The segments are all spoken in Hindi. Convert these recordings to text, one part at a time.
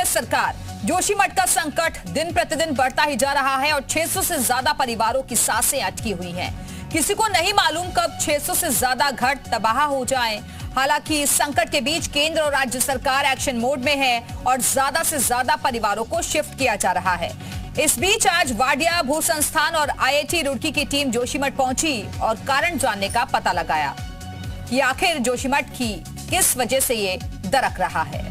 सरकार। जोशीमठ का संकट दिन प्रतिदिन बढ़ता ही जा रहा है और 600 से ज्यादा परिवारों की सांसें अटकी हुई हैं। किसी को नहीं मालूम कब 600 से ज्यादा घर तबाह हो जाएं। हालांकि इस संकट के बीच केंद्र और राज्य सरकार एक्शन मोड में है और ज्यादा से ज्यादा परिवारों को शिफ्ट किया जा रहा है। इस बीच आज वाडिया भू संस्थान और IIT रुड़की की टीम जोशीमठ पहुंची और कारण जानने का पता लगाया कि आखिर जोशीमठ की किस वजह से ये दरक रहा है।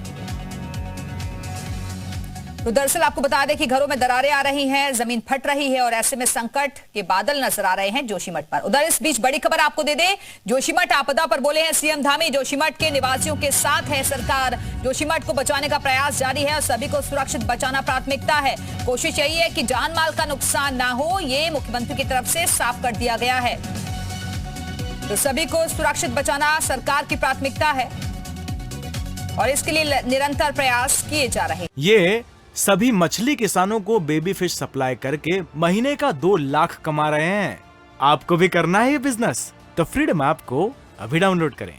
तो दरअसल आपको बता दें कि घरों में दरारें आ रही हैं, जमीन फट रही है और ऐसे में संकट के बादल नजर आ रहे हैं जोशीमठ पर। उधर इस बीच बड़ी खबर आपको दे दें, जोशीमठ आपदा पर बोले हैं सीएम धामी। जोशीमठ के निवासियों के साथ है सरकार। जोशीमठ को बचाने का प्रयास जारी है और सभी को सुरक्षित बचाना प्राथमिकता है। कोशिश यही है कि जान माल का नुकसान ना हो, ये मुख्यमंत्री की तरफ से साफ कर दिया गया है। तो सभी को सुरक्षित बचाना सरकार की प्राथमिकता है और इसके लिए निरंतर प्रयास किए जा रहे हैं। ये सभी मछली किसानों को बेबी फिश सप्लाई करके महीने का 2 लाख कमा रहे हैं। आपको भी करना है ये बिजनेस? तो फ्रीडम ऐप को अभी डाउनलोड करें।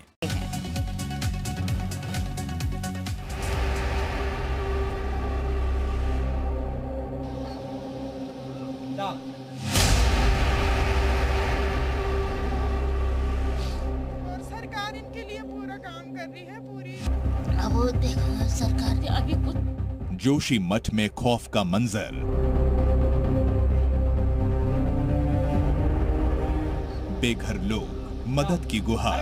सरकार इनके लिए पूरा काम कर रही है पूरी। अब वो देखो सरकार ने अभी कुछ। जोशीमठ में खौफ का मंजर। बेघर लोग, मदद की गुहार,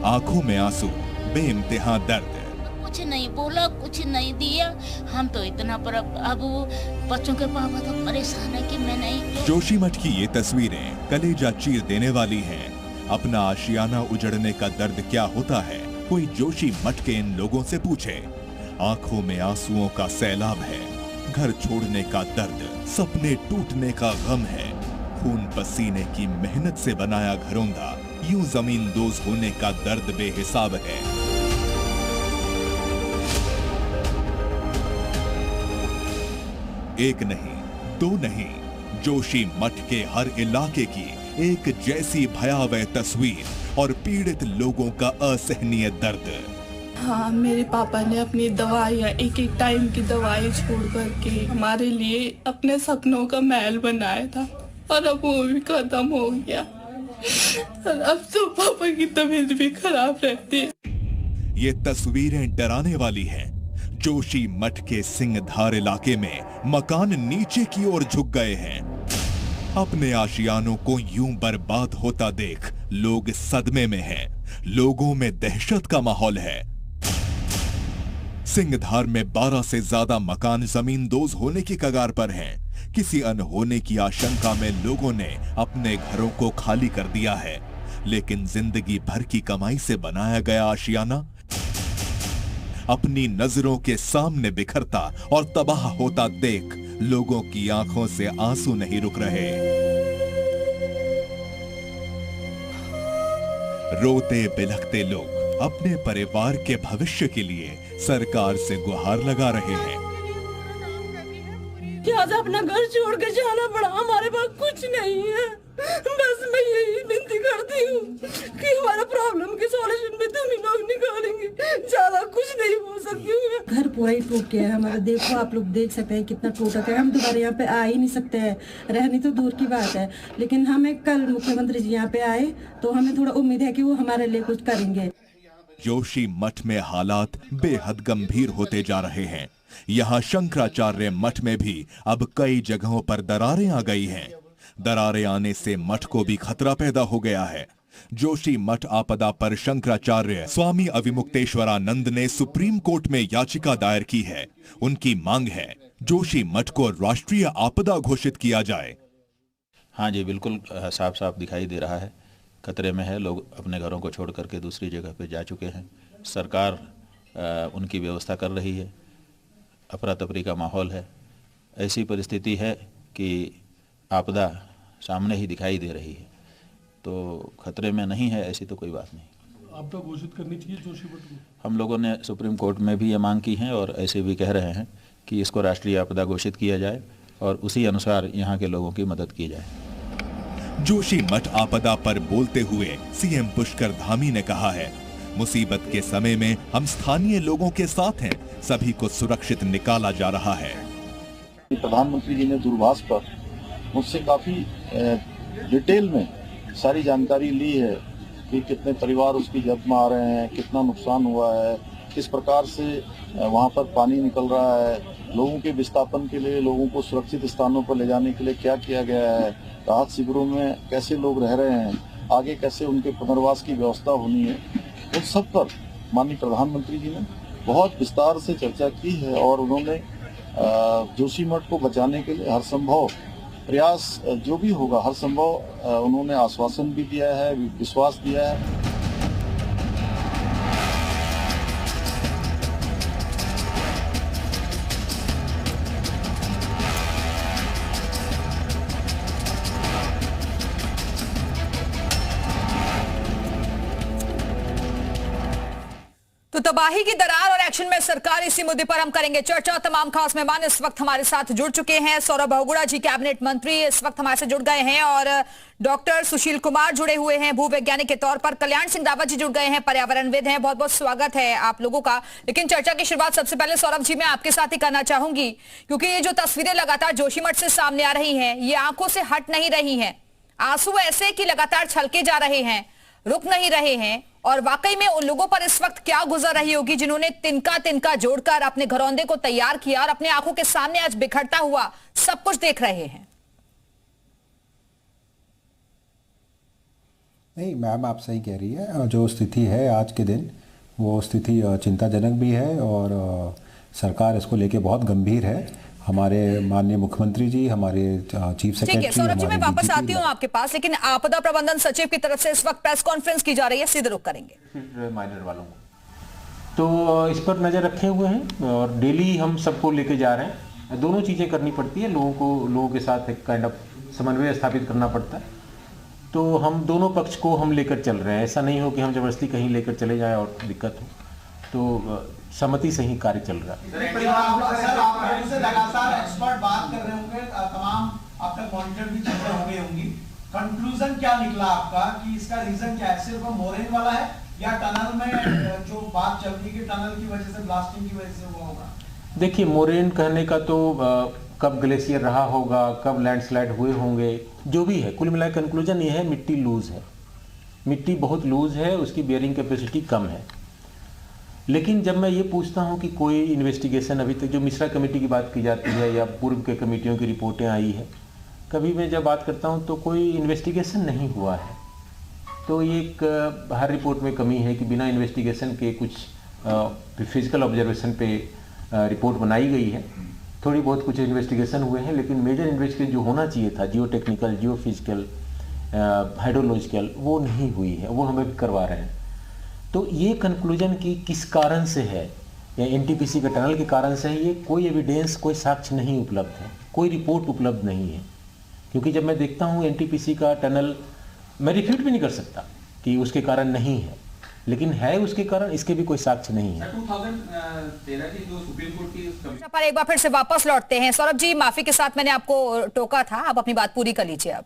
आंखों में आंसू, बेइंतहा दर्द। कुछ नहीं बोला, कुछ नहीं दिया, हम तो इतना पर अब वो बच्चों के पापा तो परेशान है कि मैं नहीं। जोशीमठ की ये तस्वीरें कलेजा चीर देने वाली हैं। अपना आशियाना उजड़ने का दर्द क्या होता है, कोई जोशीमठ के इन लोगों से पूछे। आंखों में आंसुओं का सैलाब है, घर छोड़ने का दर्द, सपने टूटने का गम है। खून पसीने की मेहनत से बनाया घरौंदा, यूं जमीन दोज होने का दर्द बेहिसाब है। एक नहीं, 2 नहीं, जोशीमठ के हर इलाके की एक जैसी भयावह तस्वीर और पीड़ित लोगों का असहनीय दर्द। हाँ, मेरे पापा ने अपनी दवाइयाँ एक टाइम की दवाई छोड़ करके हमारे लिए अपने सपनों का महल बनाया था और अब वो भी खत्म हो गया और अब तो पापा की तबीयत भी खराब रहती है। ये तस्वीरें डराने वाली हैं। जोशीमठ के सिंहधार इलाके में मकान नीचे की ओर झुक गए हैं। अपने आशियानों को यूं बर्बाद होता देख लोग सदमे में हैं। लोगों में दहशत का माहौल है। सिंहधार में 12 से ज्यादा मकान जमींदोज होने की कगार पर हैं। किसी अनहोने की आशंका में लोगों ने अपने घरों को खाली कर दिया है, लेकिन जिंदगी भर की कमाई से बनाया गया आशियाना अपनी नजरों के सामने बिखरता और तबाह होता देख लोगों की आंखों से आंसू नहीं रुक रहे। रोते बिलखते लोग अपने परिवार के भविष्य के लिए सरकार से गुहार लगा रहे हैं। आज अपना घर छोड़ के जाना पड़ा, हमारे पास कुछ नहीं है। बस मैं यही विनती करती हूँ कि हमारा प्रॉब्लम के सॉल्यूशन में तुम ही लोग निकालेंगे, ज्यादा कुछ नहीं हो सकती हूँ। घर पूरा ही टूट गया है हमारा, देखो आप लोग देख सकते हैं कितना टूटा है। हम दोबारा यहाँ पे आ ही नहीं सकते हैं, रहनी तो दूर की बात है। लेकिन हमें कल मुख्यमंत्री जी यहाँ पे आए तो हमें थोड़ा उम्मीद है कि वो हमारे लिए कुछ करेंगे। जोशीमठ में हालात बेहद गंभीर होते जा रहे हैं। यहाँ शंकराचार्य मठ में भी अब कई जगहों पर दरारें आ गई हैं। दरारें आने से मठ को भी खतरा पैदा हो गया है। जोशीमठ आपदा पर शंकराचार्य स्वामी अविमुक्तेश्वरानंद ने सुप्रीम कोर्ट में याचिका दायर की है। उनकी मांग है जोशीमठ को राष्ट्रीय आपदा घोषित किया जाए। हाँ जी, बिल्कुल साफ साफ दिखाई दे रहा है, खतरे में है। लोग अपने घरों को छोड़ करके दूसरी जगह पे जा चुके हैं। सरकार उनकी व्यवस्था कर रही है। अफरा तफरी का माहौल है। ऐसी परिस्थिति है कि आपदा सामने ही दिखाई दे रही है, तो खतरे में नहीं है ऐसी तो कोई बात नहीं। आपदा घोषित करनी चाहिए जोशीमठ को। हम लोगों ने सुप्रीम कोर्ट में भी ये मांग की है और ऐसे भी कह रहे हैं कि इसको राष्ट्रीय आपदा घोषित किया जाए और उसी अनुसार यहाँ के लोगों की मदद की जाए। जोशीमठ आपदा पर बोलते हुए सीएम पुष्कर धामी ने कहा है, मुसीबत के समय में हम स्थानीय लोगों के साथ हैं, सभी को सुरक्षित निकाला जा रहा है। प्रधानमंत्री जी ने दूरभाष पर मुझसे काफी डिटेल में सारी जानकारी ली है कि कितने परिवार उसकी जद में आ रहे हैं, कितना नुकसान हुआ है, किस प्रकार से वहां पर पानी निकल रहा है, लोगों के विस्थापन के लिए, लोगों को सुरक्षित स्थानों पर ले जाने के लिए क्या किया गया है, राहत शिविरों में कैसे लोग रह रहे हैं, आगे कैसे उनके पुनर्वास की व्यवस्था होनी है, उन सब पर माननीय प्रधानमंत्री जी ने बहुत विस्तार से चर्चा की है और उन्होंने जोशीमठ को बचाने के लिए हर संभव प्रयास जो भी होगा हर संभव उन्होंने आश्वासन भी दिया है, विश्वास दिया है। तो तबाही की दरार और एक्शन में सरकार, इसी मुद्दे पर हम करेंगे चर्चा। तमाम खास मेहमान इस वक्त हमारे साथ जुड़ चुके हैं। सौरभ बहुगुणा जी कैबिनेट मंत्री इस वक्त हमारे से जुड़ गए हैं और डॉक्टर सुशील कुमार जुड़े हुए हैं भूवैज्ञानिक के तौर पर। कल्याण सिंह रावत जी जुड़ गए हैं, पर्यावरणविद हैं। बहुत बहुत स्वागत है आप लोगों का। लेकिन चर्चा की शुरुआत सबसे पहले सौरभ जी मैं आपके साथ ही करना चाहूंगी, क्योंकि ये जो तस्वीरें लगातार जोशीमठ से सामने आ रही हैं, ये आंखों से हट नहीं रही हैं। आंसू ऐसे कि लगातार छलके जा रहे हैं, रुक नहीं रहे हैं। और वाकई में उन लोगों पर इस वक्त क्या गुजर रही होगी जिन्होंने तिनका तिनका जोड़कर अपने घरौंदे को तैयार किया और अपने आंखों के सामने आज बिखरता हुआ सब कुछ देख रहे हैं। नहीं मैम, आप सही कह रही है। जो स्थिति है आज के दिन, वो स्थिति चिंताजनक भी है और सरकार इसको लेके बहुत गंभीर है। हमारे माननीय मुख्यमंत्री जी, हमारे चीफ सेक्रेटरी, ठीक है सौरभ जी, मैं वापस आती हूँ आपके पास, लेकिन आपदा प्रबंधन सचिव की तरफ से इस वक्त प्रेस कॉन्फ्रेंस की जा रही है, सीधे रुक करेंगे। माइनर वालों को तो इस पर नजर रखे हुए हैं और डेली हम सबको लेके जा रहे हैं। दोनों चीजें करनी पड़ती है, लोगों के साथ एक काइंड ऑफ समन्वय स्थापित करना पड़ता है। तो हम दोनों पक्ष को हम लेकर चल रहे हैं। ऐसा नहीं हो कि हम जबरदस्ती कहीं लेकर चले जाए और दिक्कत हो, तो सहमति से ही कार्य चल रहा है। लगातार एक्सपर्ट बात कर रहे होंगे, तमाम आपका मॉनिटर भी चर्चा हो गई होंगी। कंक्लूजन क्या निकला आपका कि इसका रीजन क्या है? सिर्फ मोरेन वाला है या टनल में जो बात चल रही है कि टनल की वजह से, ब्लास्टिंग की वजह से हुआ होगा? देखिए, मोरेन कहने का तो कब ग्लेशियर रहा होगा, कब लैंडस्लाइड हुए होंगे, जो भी है, कुल मिलाकर कंक्लूजन ये है मिट्टी लूज है, मिट्टी बहुत लूज है, उसकी बेयरिंग कैपेसिटी कम है। लेकिन जब मैं ये पूछता हूँ कि कोई इन्वेस्टिगेशन, अभी तक जो मिश्रा कमेटी की बात की जाती है या पूर्व के कमेटियों की रिपोर्टें आई है, कभी मैं जब बात करता हूँ तो कोई इन्वेस्टिगेशन नहीं हुआ है। तो ये एक हर रिपोर्ट में कमी है कि बिना इन्वेस्टिगेशन के कुछ फिजिकल ऑब्जर्वेशन पे रिपोर्ट बनाई गई है। थोड़ी बहुत कुछ इन्वेस्टिगेशन हुए हैं, लेकिन मेजर इन्वेस्टिगेशन जो होना चाहिए था, जियो टेक्निकल, जियो फिजिकल, हाइड्रोलॉजिकल, वो नहीं हुई है, वो हमें करवा रहे हैं। तो ये कंक्लूजन की किस कारण से है, या एनटीपीसी के टनल के कारण से है, ये कोई एविडेंस, कोई साक्ष्य नहीं उपलब्ध है, कोई रिपोर्ट उपलब्ध नहीं है। क्योंकि जब मैं देखता हूँ एनटीपीसी का टनल, मैं रिफ्यूट भी नहीं कर सकता कि उसके कारण नहीं है, लेकिन है उसके कारण, इसके भी कोई साक्ष्य नहीं है। 2013 की जो सुप्रीम कोर्ट की पर एक बार फिर से वापस लौटते हैं। सौरभ जी, माफी के साथ मैंने आपको टोका था, आप अपनी बात पूरी कर लीजिए। अब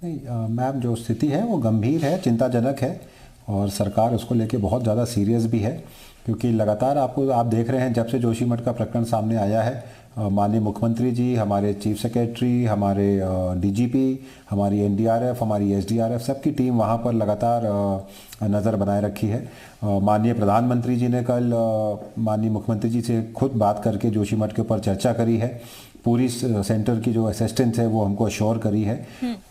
नहीं मैम, जो स्थिति है वो गंभीर है, चिंताजनक है और सरकार उसको लेके बहुत ज़्यादा सीरियस भी है। क्योंकि लगातार आप देख रहे हैं, जब से जोशीमठ का प्रकरण सामने आया है, माननीय मुख्यमंत्री जी, हमारे चीफ सेक्रेटरी, हमारे डीजीपी, हमारी एनडीआरएफ, हमारी एसडीआरएफ, सबकी टीम वहाँ पर लगातार नज़र बनाए रखी है। माननीय प्रधानमंत्री जी ने कल माननीय मुख्यमंत्री जी से खुद बात करके जोशीमठ के ऊपर चर्चा करी है। पूरी सेंटर की जो असिस्टेंस है वो हमको अश्योर करी है।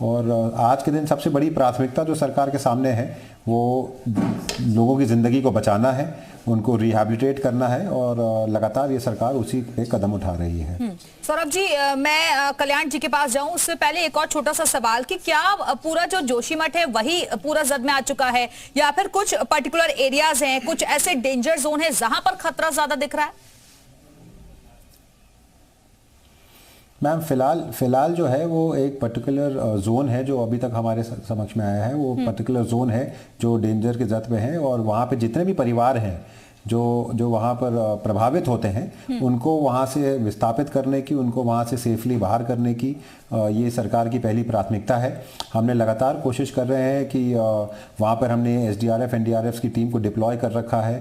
और आज के दिन सबसे बड़ी प्राथमिकता जो सरकार के सामने है वो लोगों की ज़िंदगी को बचाना है, उनको रिहैबिलिटेट करना है और लगातार ये सरकार उसी पे कदम उठा रही है। सौरभ जी, मैं कल्याण जी के पास जाऊं उससे पहले एक और छोटा सा सवाल कि क्या पूरा जो जोशीमठ है वही पूरा जद में आ चुका है या फिर कुछ पर्टिकुलर एरियाज हैं, कुछ ऐसे डेंजर जोन है जहां पर खतरा ज्यादा दिख रहा है? मैम फिलहाल जो है वो एक पर्टिकुलर जोन है जो अभी तक हमारे समक्ष में आया है। वो पर्टिकुलर जोन है जो डेंजर के जद में है और वहाँ पे जितने भी परिवार हैं जो वहाँ पर प्रभावित होते हैं, उनको वहाँ से विस्थापित करने की, उनको वहाँ से सेफली बाहर करने की ये सरकार की पहली प्राथमिकता है। हमने लगातार कोशिश कर रहे हैं कि वहाँ पर हमने SDRF NDRF की टीम को डिप्लॉय कर रखा है।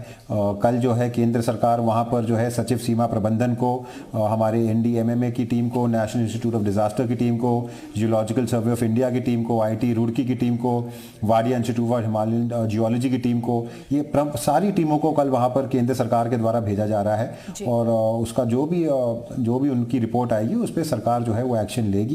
कल जो है केंद्र सरकार वहाँ पर जो है सचिव सीमा प्रबंधन को, हमारे NDMMA की टीम को, नेशनल इंस्टीट्यूट ऑफ डिजास्टर की टीम को, जियोलॉजिकल सर्वे ऑफ इंडिया की टीम को, IIT रुड़की की टीम को, Wadia institute of Himalayan geology की टीम को, ये सारी टीमों को कल वहाँ पर केंद्र सरकार के द्वारा भेजा जा रहा है और उसका जो भी उनकी रिपोर्ट आएगी उस पर सरकार जो है वो एक्शन लेगी।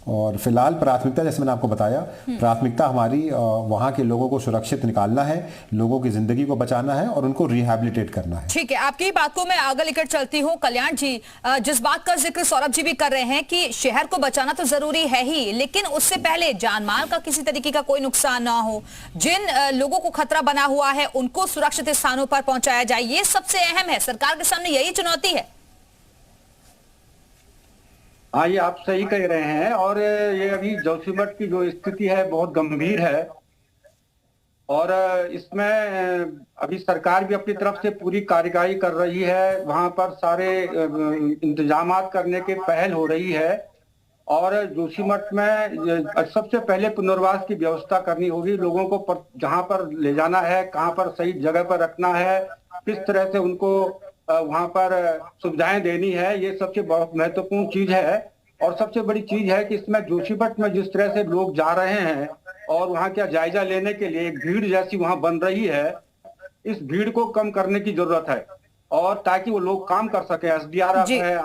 और फिलहाल प्राथमिकता, जैसे मैंने आपको बताया, प्राथमिकता हमारी वहाँ के लोगों को सुरक्षित निकालना है, लोगों की जिंदगी को बचाना है और उनको रिहैबिलिटेट करना है। ठीक है, आपकी बात को मैं आगे लेकर चलती हूँ। कल्याण जी, जिस बात का जिक्र सौरभ जी भी कर रहे हैं कि शहर को बचाना तो जरूरी है ही, लेकिन उससे पहले जान माल का किसी तरीके का कोई नुकसान ना हो, जिन लोगों को खतरा बना हुआ है उनको सुरक्षित स्थानों पर पहुंचाया जाए, ये सबसे अहम है। सरकार के सामने यही चुनौती है। हाँ, ये आप सही कह रहे हैं और ये अभी जोशीमठ की जो स्थिति है बहुत गंभीर है और इसमें अभी सरकार भी अपनी तरफ से पूरी कार्यवाही कर रही है। वहाँ पर सारे इंतजामात करने की पहल हो रही है और जोशीमठ में सबसे पहले पुनर्वास की व्यवस्था करनी होगी। लोगों को जहाँ पर ले जाना है, कहाँ पर सही जगह पर रखना है, किस तरह से उनको वहाँ पर सुविधाएं देनी है, ये सबसे बहुत महत्वपूर्ण चीज है। और सबसे बड़ी चीज है कि इसमें जोशीमठ में जिस तरह से लोग जा रहे हैं और वहाँ का जायजा लेने के लिए एक भीड़ जैसी वहाँ बन रही है, इस भीड़ को कम करने की जरूरत है और ताकि वो लोग काम कर सके। SDRF है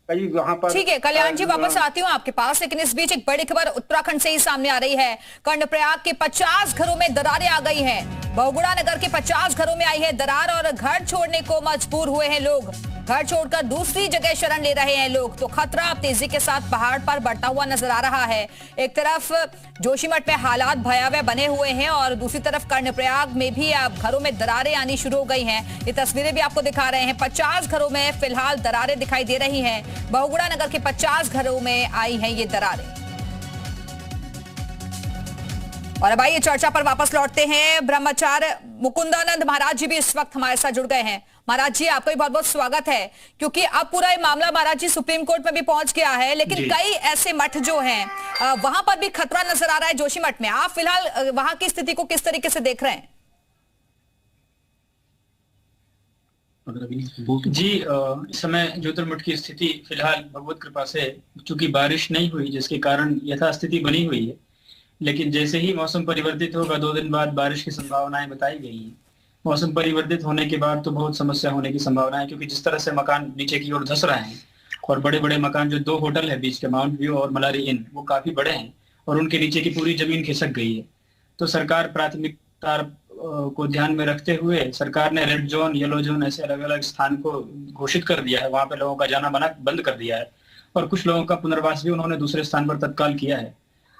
कई वहाँ पर। ठीक है कल्याण जी, वापस आती हूँ आपके पास, लेकिन इस बीच एक बड़ी खबर उत्तराखंड से ही सामने आ रही है। कर्णप्रयाग के 50 घरों में दरारें आ गई हैं। बहुगुणा नगर के 50 घरों में आई है दरार और घर छोड़ने को मजबूर हुए हैं लोग। घर छोड़कर दूसरी जगह शरण ले रहे हैं लोग। तो खतरा अब तेजी के साथ पहाड़ पर बढ़ता हुआ नजर आ रहा है। एक तरफ जोशीमठ में हालात भयावह बने हुए हैं और दूसरी तरफ कर्णप्रयाग में भी अब घरों में दरारें आनी शुरू हो गई हैं। ये तस्वीरें भी आपको दिखा रहे हैं। 50 घरों में फिलहाल दरारें दिखाई दे रही हैं। बहुगुणा नगर के 50 घरों में आई हैं ये दरारें। और अब आइए चर्चा पर वापस लौटते हैं। ब्रह्मचार्य मुकुंदानंद महाराज जी भी इस वक्त हमारे साथ जुड़ गए हैं। महाराज जी, आपका भी बहुत बहुत स्वागत है, क्योंकि अब पूरा ये मामला महाराज जी सुप्रीम कोर्ट में भी पहुंच गया है, लेकिन कई ऐसे मठ जो हैं वहां पर भी खतरा नजर आ रहा है। जोशीमठ में आप फिलहाल वहां की स्थिति को किस तरीके से देख रहे हैं? जी, इस समय ज्योतिर्मठ की स्थिति फिलहाल भगवत कृपा से, चूंकि बारिश नहीं हुई जिसके कारण यथास्थिति बनी हुई है, लेकिन जैसे ही मौसम परिवर्तित होगा 2 दिन बाद बारिश की संभावनाएं बताई गई हैं। मौसम परिवर्तित होने के बाद तो बहुत समस्या होने की संभावना है, क्योंकि जिस तरह से मकान नीचे की ओर धंस रहे हैं और बड़े बड़े मकान, जो 2 होटल है बीच के, माउंट व्यू और मलारी इन, वो काफी बड़े हैं और उनके नीचे की पूरी जमीन खिसक गई है। तो सरकार प्राथमिकता को ध्यान में रखते हुए सरकार ने रेड जोन, येलो जोन ऐसे अलग अलग स्थान को घोषित कर दिया है। वहां पे लोगों का जाना बंद कर दिया है और कुछ लोगों का पुनर्वास भी उन्होंने दूसरे स्थान पर तत्काल किया है।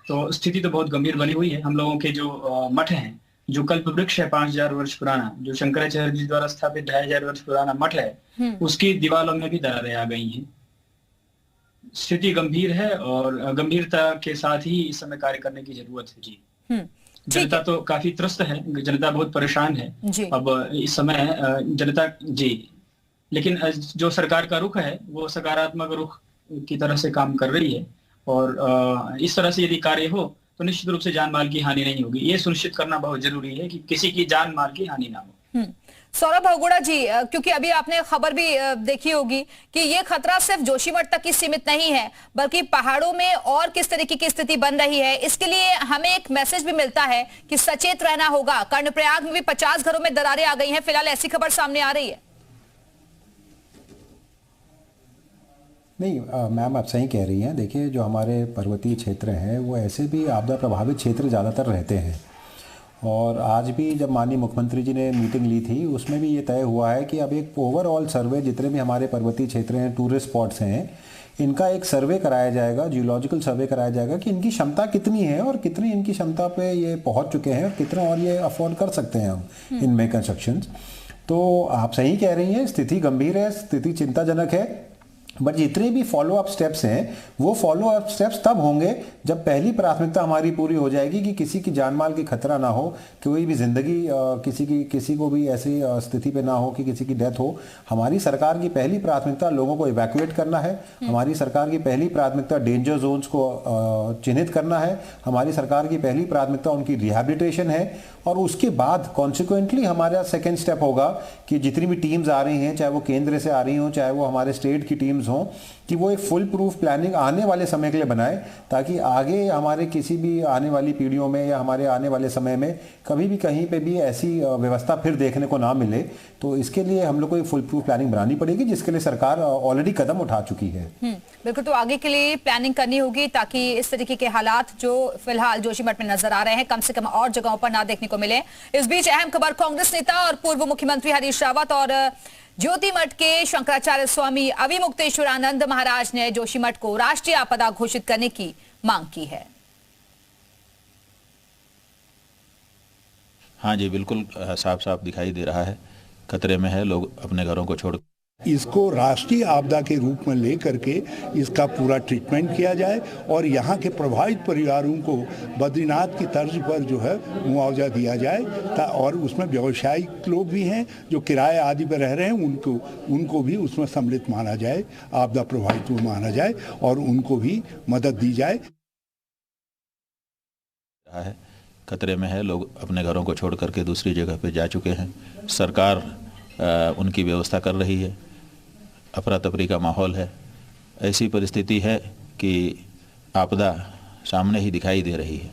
तो स्थिति तो बहुत गंभीर बनी हुई है। हम लोगों के जो मठ हैं, जो कल्प वृक्ष है 5000 वर्ष पुराना, जो शंकराचार्य जी द्वारा स्थापित 2500 वर्ष पुराना मठ है, उसकी दीवारों में भी दरारें आ गई हैं। स्थिति गंभीर है और गंभीरता के साथ ही इस समय कार्य करने की जरूरत है। जी, जनता तो काफी त्रस्त है, जनता बहुत परेशान है अब इस समय जनता जी, लेकिन जो सरकार का रुख है वो सकारात्मक रुख की तरह से काम कर रही है और इस तरह से यदि कार्य हो तो निश्चित रूप से जान माल की हानि नहीं होगी। ये सुनिश्चित करना बहुत जरूरी है कि किसी की जान माल की हानि ना हो। सौरभ बहुगुणा जी, क्योंकि अभी आपने खबर भी देखी होगी कि ये खतरा सिर्फ जोशीमठ तक ही सीमित नहीं है, बल्कि पहाड़ों में और किस तरीके की स्थिति बन रही है, इसके लिए हमें एक मैसेज भी मिलता है कि सचेत रहना होगा। कर्णप्रयाग में भी 50 घरों में दरारें आ गई हैं, फिलहाल ऐसी खबर सामने आ रही है। नहीं मैम, आप सही कह रही हैं। देखिए, जो हमारे पर्वतीय क्षेत्र हैं वो ऐसे भी आपदा प्रभावित क्षेत्र ज़्यादातर रहते हैं और आज भी जब माननीय मुख्यमंत्री जी ने मीटिंग ली थी उसमें भी ये तय हुआ है कि अब एक ओवरऑल सर्वे, जितने भी हमारे पर्वतीय क्षेत्र हैं, टूरिस्ट स्पॉट्स हैं, इनका एक सर्वे कराया जाएगा, जियोलॉजिकल सर्वे कराया जाएगा कि इनकी क्षमता कितनी है और कितनी इनकी क्षमता पे ये पहुँच चुके हैं और कितना और ये अफोर्ड कर सकते हैं हम इनमें कंस्ट्रक्शंस। तो आप सही कह रही हैं, स्थिति गंभीर है, स्थिति चिंताजनक है। बट जितने भी फॉलो अप स्टेप्स हैं वो फॉलो अप स्टेप्स तब होंगे जब पहली प्राथमिकता हमारी पूरी हो जाएगी कि किसी की जान माल की खतरा ना हो, कोई भी जिंदगी किसी को भी ऐसी स्थिति पे ना हो कि किसी की डेथ हो। हमारी सरकार की पहली प्राथमिकता लोगों को इवैक्यूएट करना है। हमारी सरकार की पहली प्राथमिकता डेंजर जोन्स को चिन्हित करना है। हमारी सरकार की पहली प्राथमिकता उनकी रिहैबिलिटेशन है। और उसके बाद कॉन्सिक्वेंटली हमारा सेकेंड स्टेप होगा कि जितनी भी टीम्स आ रही हैं, चाहे वो केंद्र से आ रही हों, चाहे वो हमारे स्टेट की टीम्स हों, कि वो एक फुल प्रूफ प्लानिंग आने वाले समय के लिए बनाए, ताकि आगे हमारे किसी भी आने वाली पीढ़ियों में या हमारे आने वाले समय में कभी भी कहीं पे भी ऐसी व्यवस्था फिर देखने को ना मिले। तो इसके लिए हम लोग को एक फुल प्रूफ प्लानिंग बनानी पड़ेगी, जिसके लिए सरकार ऑलरेडी कदम उठा चुकी है। बिल्कुल, तो आगे के लिए प्लानिंग करनी होगी ताकि इस तरीके के हालात जो फिलहाल जोशीमठ में नजर आ रहे हैं कम से कम और जगहों पर ना देखने को मिले। इस बीच अहम खबर, कांग्रेस नेता और पूर्व मुख्यमंत्री हरीश रावत और ज्योतिमठ के शंकराचार्य स्वामी अविमुक्तेश्वरानंद महाराज ने जोशीमठ को राष्ट्रीय आपदा घोषित करने की मांग की है। हाँ जी, बिल्कुल साफ साफ दिखाई दे रहा है, खतरे में है, लोग अपने घरों को छोड़ इसको राष्ट्रीय आपदा के रूप में लेकर के इसका पूरा ट्रीटमेंट किया जाए और यहाँ के प्रभावित परिवारों को बद्रीनाथ की तर्ज पर जो है मुआवजा दिया जाए। और उसमें व्यवसायिक लोग भी हैं जो किराए आदि पर रह रहे हैं, उनको भी उसमें सम्मिलित माना जाए, आपदा प्रभावित माना जाए और उनको भी मदद दी जाए। खतरे में है, लोग अपने घरों को छोड़ करके दूसरी जगह पे जा चुके हैं। सरकार उनकी व्यवस्था कर रही है, अफरा तफरी का माहौल है। ऐसी परिस्थिति है कि आपदा सामने ही दिखाई दे रही है,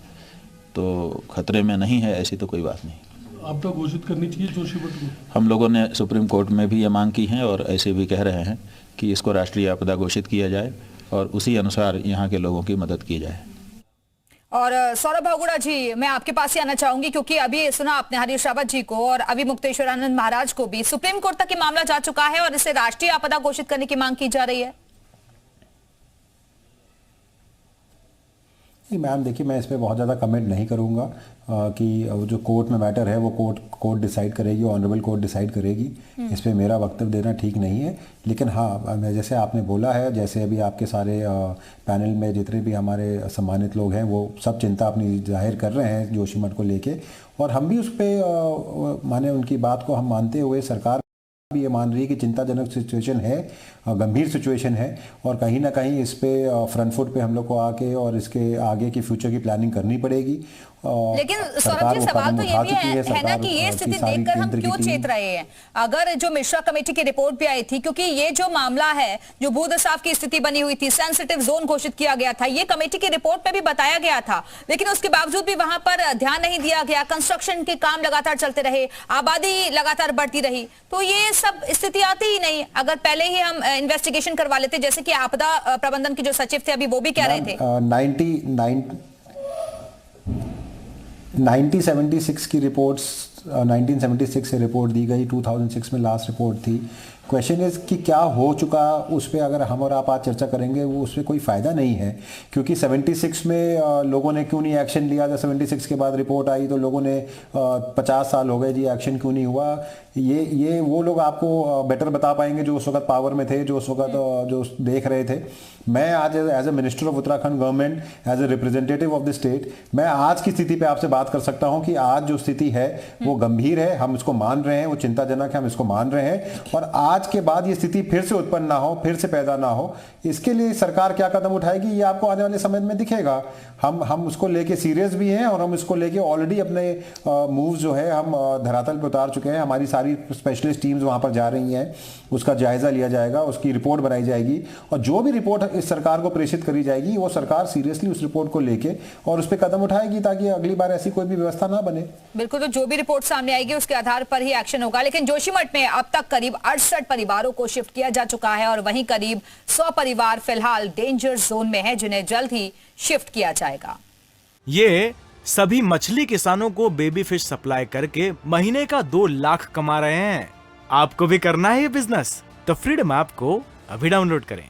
तो खतरे में नहीं है ऐसी तो कोई बात नहीं। आपदा घोषित करनी चाहिए जोशीमठ को। हम लोगों ने सुप्रीम कोर्ट में भी ये मांग की है और ऐसे भी कह रहे हैं कि इसको राष्ट्रीय आपदा घोषित किया जाए और उसी अनुसार यहाँ के लोगों की मदद की जाए। और सौरभ भागुड़ा जी, मैं आपके पास ही आना चाहूंगी क्योंकि अभी सुना आपने हरीश रावत जी को और अविमुक्तेश्वरानंद महाराज को भी सुप्रीम कोर्ट तक ये मामला जा चुका है और इसे राष्ट्रीय आपदा घोषित करने की मांग की जा रही है। मैम देखिए, मैं इस पर बहुत ज़्यादा कमेंट नहीं करूँगा कि जो कोर्ट में मैटर है वो कोर्ट डिसाइड करेगी, ऑनरेबल कोर्ट डिसाइड करेगी। इस पर मेरा वक्तव्य देना ठीक नहीं है। लेकिन हाँ, जैसे आपने बोला है, जैसे अभी आपके सारे पैनल में जितने भी हमारे सम्मानित लोग हैं वो सब चिंता अपनी जाहिर कर रहे हैं जोशीमठ को लेके, और हम भी उस पर माने उनकी बात को हम मानते हुए सरकार भी ये मान रही है कि चिंताजनक सिचुएशन है, गंभीर सिचुएशन है और कहीं ना कहीं इस पे फ्रंट फुट पे हम लोग को आके और इसके आगे की फ्यूचर की प्लानिंग करनी पड़ेगी। लेकिन सौरभ जी, सवाल तो ये भी है ना कि ये स्थिति देखकर हम क्यों चेत रहे हैं? अगर जो मिश्रा कमेटी की रिपोर्ट भी आई थी, क्योंकि ये जो मामला है, जो भूदसाव की स्थिति बनी हुई थी, सेंसिटिव जोन घोषित किया गया था, ये कमेटी की रिपोर्ट में भी बताया गया था, लेकिन उसके बावजूद भी वहां पर ध्यान नहीं दिया गया। कंस्ट्रक्शन के काम लगातार चलते रहे, आबादी लगातार बढ़ती रही, तो ये सब स्थिति आती ही नहीं। अगर पहले ही हम इन्वेस्टिगेशन करवा लेते, जैसे कि आपदा प्रबंधन के जो सचिव थे अभी वो भी कह रहे थे। 1976 की रिपोर्ट्स, 1976 से रिपोर्ट दी गई, 2006 में लास्ट रिपोर्ट थी। क्वेश्चन इज कि क्या हो चुका, उस पर अगर हम और आप आज चर्चा करेंगे वो उस पर कोई फ़ायदा नहीं है, क्योंकि 76 में लोगों ने क्यों नहीं एक्शन लिया? जब 76 के बाद रिपोर्ट आई तो लोगों ने 50 साल हो गए जी, एक्शन क्यों नहीं हुआ? ये वो लोग आपको बेटर बता पाएंगे जो उस वक्त पावर में थे, जो उस वक्त जो देख रहे थे। मैं आज as a minister of Uttarakhand government, as a representative of the state, मैं आज की स्थिति पे आपसे बात कर सकता हूं कि आज जो स्थिति है वो गंभीर है, हम इसको मान रहे हैं, वो चिंताजनक है, हम इसको मान रहे हैं। और आज के बाद ये स्थिति फिर से उत्पन्न ना हो, फिर से पैदा ना हो, इसके लिए सरकार क्या कदम उठाएगी ये आपको आने वाले समय में दिखेगा। हम उसको लेके सीरियस भी हैं और हम इसको लेके ऑलरेडी अपने मूव्स जो है हम धरातल पर उतार चुके हैं। हमारी सारी स्पेशलिस्ट टीम्स वहां पर जा रही हैं, उसका जायजा लिया जाएगा, उसकी रिपोर्ट बनाई जाएगी और जो भी रिपोर्ट इस सरकार को प्रेषित करी जाएगी वो सरकार सीरियसली उस रिपोर्ट को लेके और उस पर कदम उठाएगी ताकि अगली बार ऐसी कोई भी व्यवस्था ना बने। बिल्कुल, तो जो भी रिपोर्ट सामने आएगी उसके आधार पर ही एक्शन होगा। लेकिन जोशीमठ में अब तक करीब 68 परिवारों को शिफ्ट किया जा चुका है और वहीं करीब 100 परिवार फिलहाल डेंजर जोन में है, जिन्हें जल्द ही शिफ्ट किया जाएगा। ये सभी मछली किसानों को बेबी फिश सप्लाई करके महीने का 2 लाख कमा रहे हैं। आपको भी करना है ये बिजनेस? तो फ्रीडम ऐप को अभी डाउनलोड करें।